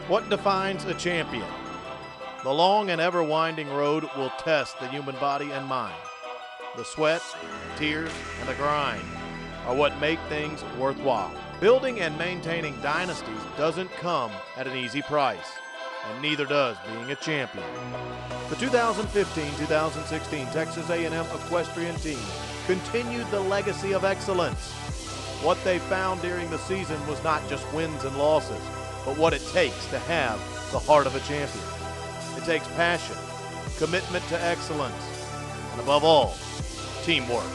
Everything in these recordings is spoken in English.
What defines a champion? The long and ever-winding road will test the human body and mind. The sweat, tears, and the grind are what make things worthwhile. Building and maintaining dynasties doesn't come at an easy price, and neither does being a champion. The 2015-2016 Texas A&M Equestrian team continued the legacy of excellence. What they found during the season was not just wins and losses, but what it takes to have the heart of a champion. It takes passion, commitment to excellence, and above all, teamwork.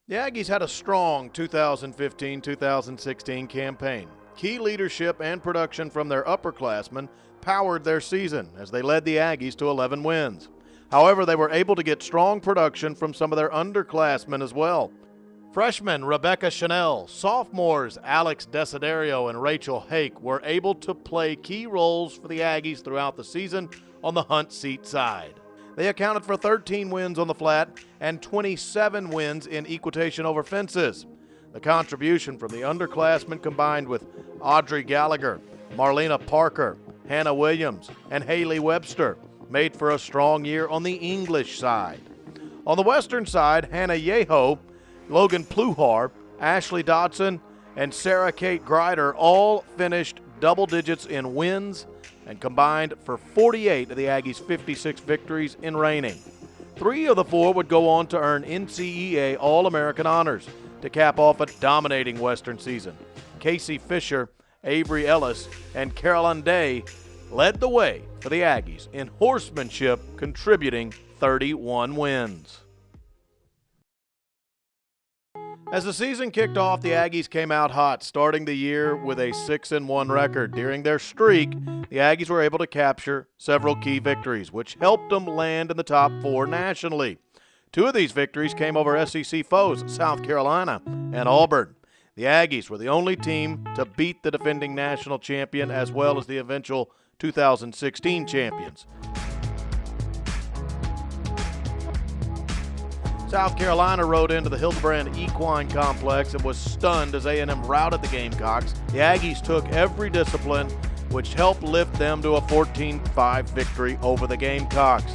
The Aggies had a strong 2015-2016 campaign. Key leadership and production from their upperclassmen powered their season as they led the Aggies to 11 wins. However, they were able to get strong production from some of their underclassmen as well. Freshmen Rebecca Chanel, sophomores Alex Desiderio and Rachel Hake were able to play key roles for the Aggies throughout the season on the hunt seat side. They accounted for 13 wins on the flat and 27 wins in equitation over fences. The contribution from the underclassmen combined with Audrey Gallagher, Marlena Parker, Hannah Williams, and Haley Webster made for a strong year on the English side. On the Western side, Hannah Yeho, Logan Pluhar, Ashley Dodson, and Sarah Kate Greider all finished double digits in wins and combined for 48 of the Aggies' 56 victories in reining. 3 of the 4 would go on to earn NCEA All-American honors to cap off a dominating Western season. Casey Fisher, Avery Ellis, and Carolyn Day led the way for the Aggies in horsemanship, contributing 31 wins. As the season kicked off, the Aggies came out hot, starting the year with a 6-1 record. During their streak, the Aggies were able to capture several key victories, which helped them land in the top 4 nationally. 2 of these victories came over SEC foes, South Carolina and Auburn. The Aggies were the only team to beat the defending national champion as well as the eventual 2016 champions. South Carolina rode into the Hildebrand Equine Complex and was stunned as A&M routed the Gamecocks. The Aggies took every discipline, which helped lift them to a 14-5 victory over the Gamecocks.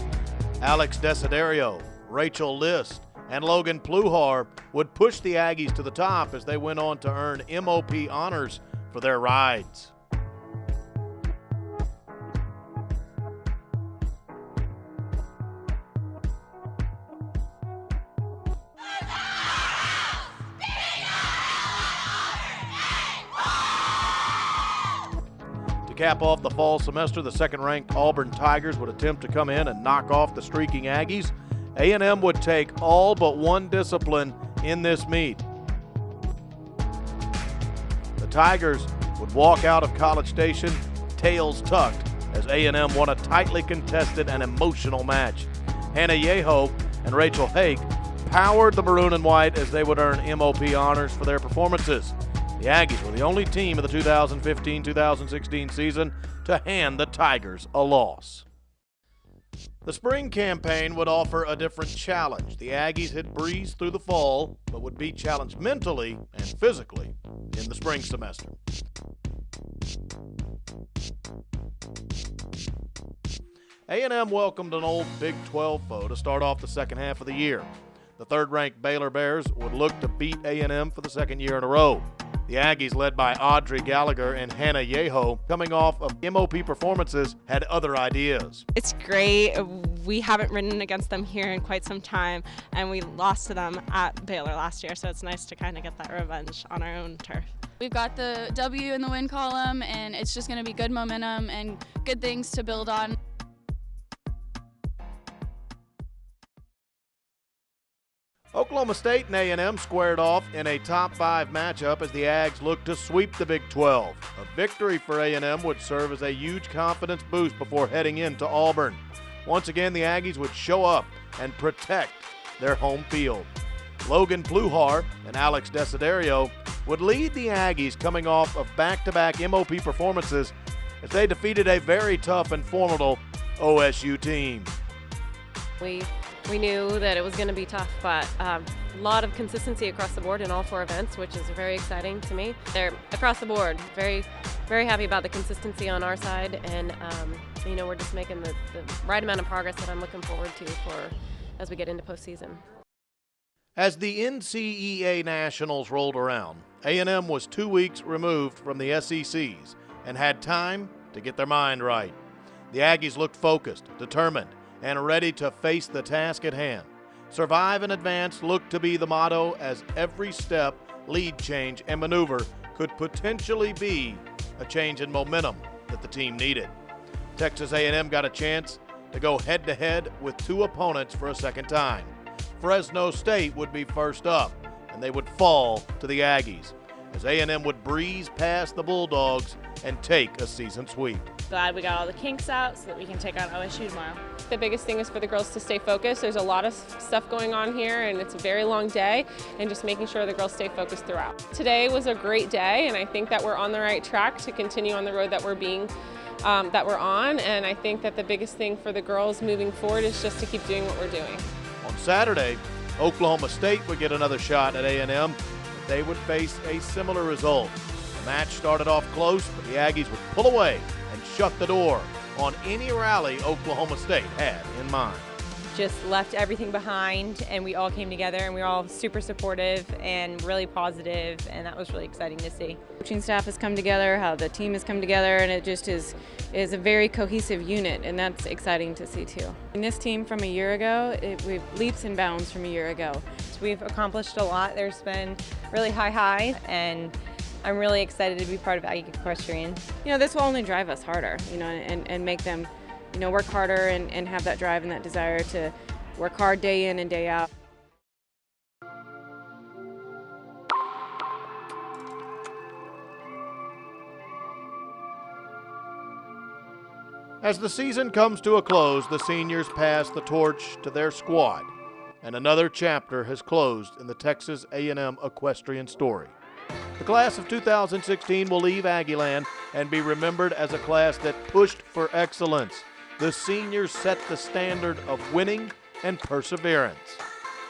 Alex Desiderio, Rachel List, and Logan Pluhar would push the Aggies to the top as they went on to earn MOP honors for their rides. To cap off the fall semester, the second-ranked Auburn Tigers would attempt to come in and knock off the streaking Aggies. A&M would take all but one discipline in this meet. The Tigers would walk out of College Station tails tucked as A&M won a tightly contested and emotional match. Hannah Yeho and Rachel Hake powered the maroon and white as they would earn MOP honors for their performances. The Aggies were the only team of the 2015-2016 season to hand the Tigers a loss. The spring campaign would offer a different challenge. The Aggies had breezed through the fall, but would be challenged mentally and physically in the spring semester. A&M welcomed an old Big 12 foe to start off the second half of the year. The third-ranked Baylor Bears would look to beat A&M for the second year in a row. The Aggies, led by Audrey Gallagher and Hannah Yeho, coming off of MOP performances, had other ideas. It's great. We haven't ridden against them here in quite some time, and we lost to them at Baylor last year, so it's nice to kind of get that revenge on our own turf. We've got the W in the win column, and it's just going to be good momentum and good things to build on. Oklahoma State and A&M squared off in a top 5 matchup as the Ags looked to sweep the Big 12. A victory for A&M would serve as a huge confidence boost before heading into Auburn. Once again, the Aggies would show up and protect their home field. Logan Pluhar and Alex Desiderio would lead the Aggies coming off of back-to-back MOP performances as they defeated a very tough and formidable OSU team. We We knew that it was going to be tough, but a lot of consistency across the board in all 4 events, which is very exciting to me. They're across the board, very, very happy about the consistency on our side, and you know, we're just making the right amount of progress that I'm looking forward to for as we get into postseason. As the NCEA Nationals rolled around, A&M was 2 weeks removed from the SECs and had time to get their mind right. The Aggies looked focused, determined, and ready to face the task at hand. Survive and advance looked to be the motto, as every step, lead change, and maneuver could potentially be a change in momentum that the team needed. Texas A&M got a chance to go head-to-head with 2 opponents for a second time. Fresno State would be first up, and they would fall to the Aggies, as A&M would breeze past the Bulldogs and take a season sweep. Glad we got all the kinks out so that we can take on OSU tomorrow. The biggest thing is for the girls to stay focused. There's a lot of stuff going on here, and it's a very long day, and just making sure the girls stay focused throughout. Today was a great day, and I think that we're on the right track to continue on the road that we're on, and I think that the biggest thing for the girls moving forward is just to keep doing what we're doing. On Saturday, Oklahoma State would get another shot at A&M, but they would face a similar result. The match started off close, but the Aggies would pull away and shut the door on any rally Oklahoma State had in mind. Just left everything behind, and we all came together, and we were all super supportive and really positive, and that was really exciting to see. Coaching staff has come together, how the team has come together, and it just is a very cohesive unit, and that's exciting to see too. And this team from a year ago, we've leaps and bounds from a year ago. We've accomplished a lot. There's been really high highs, and I'm really excited to be part of Aggie Equestrian. You know, this will only drive us harder, you know, and make them, you know, work harder and have that drive and that desire to work hard day in and day out. As the season comes to a close, the seniors pass the torch to their squad, and another chapter has closed in the Texas A&M equestrian story. The class of 2016 will leave Aggieland and be remembered as a class that pushed for excellence. The seniors set the standard of winning and perseverance,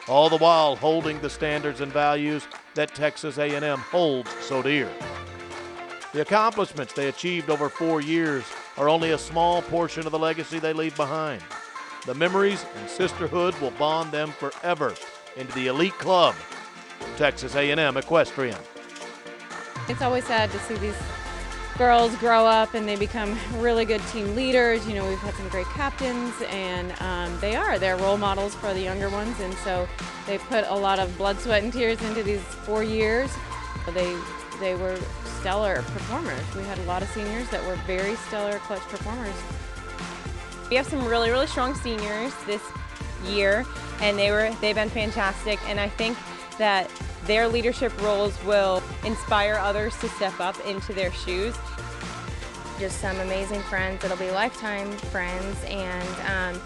all the while holding the standards and values that Texas A&M holds so dear. The accomplishments they achieved over 4 years are only a small portion of the legacy they leave behind. The memories and sisterhood will bond them forever into the elite club, Texas A&M Equestrian. It's always sad to see these girls grow up and they become really good team leaders. You know, we've had some great captains, and they're role models for the younger ones, and so they put a lot of blood, sweat, and tears into these 4 years. They were stellar performers. We had a lot of seniors that were very stellar clutch performers. We have some really, really strong seniors this year, and they've been fantastic, and I think that their leadership roles will inspire others to step up into their shoes. Just some amazing friends that'll be lifetime friends, and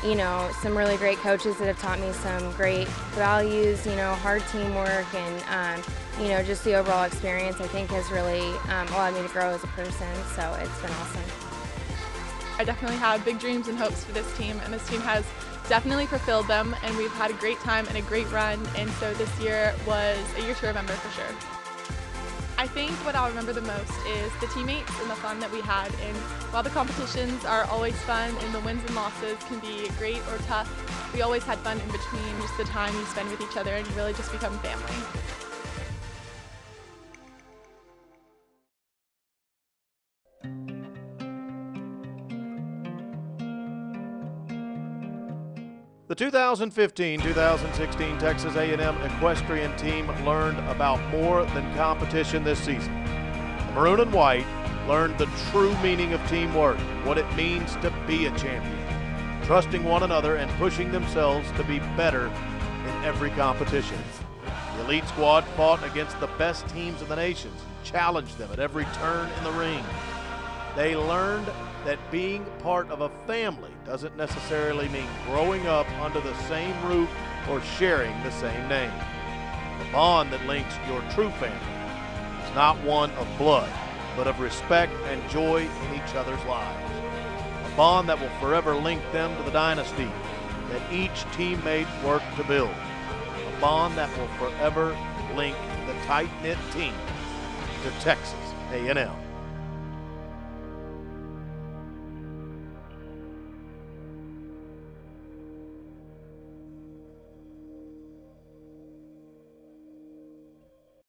you know, some really great coaches that have taught me some great values, you know, hard teamwork, and you know, just the overall experience I think has really allowed me to grow as a person, so it's been awesome. I definitely have big dreams and hopes for this team, and this team has definitely fulfilled them, and we've had a great time and a great run, and so this year was a year to remember for sure. I think what I'll remember the most is the teammates and the fun that we had, and while the competitions are always fun and the wins and losses can be great or tough, we always had fun in between, just the time you spend with each other, and you really just become family. The 2015-2016 Texas A&M equestrian team learned about more than competition this season. The Maroon and White learned the true meaning of teamwork, what it means to be a champion, trusting one another and pushing themselves to be better in every competition. The elite squad fought against the best teams in the nation and challenged them at every turn in the ring. They learned that being part of a family doesn't necessarily mean growing up under the same roof or sharing the same name. The bond that links your true family is not one of blood, but of respect and joy in each other's lives. A bond that will forever link them to the dynasty that each teammate worked to build. A bond that will forever link the tight-knit team to Texas A&M.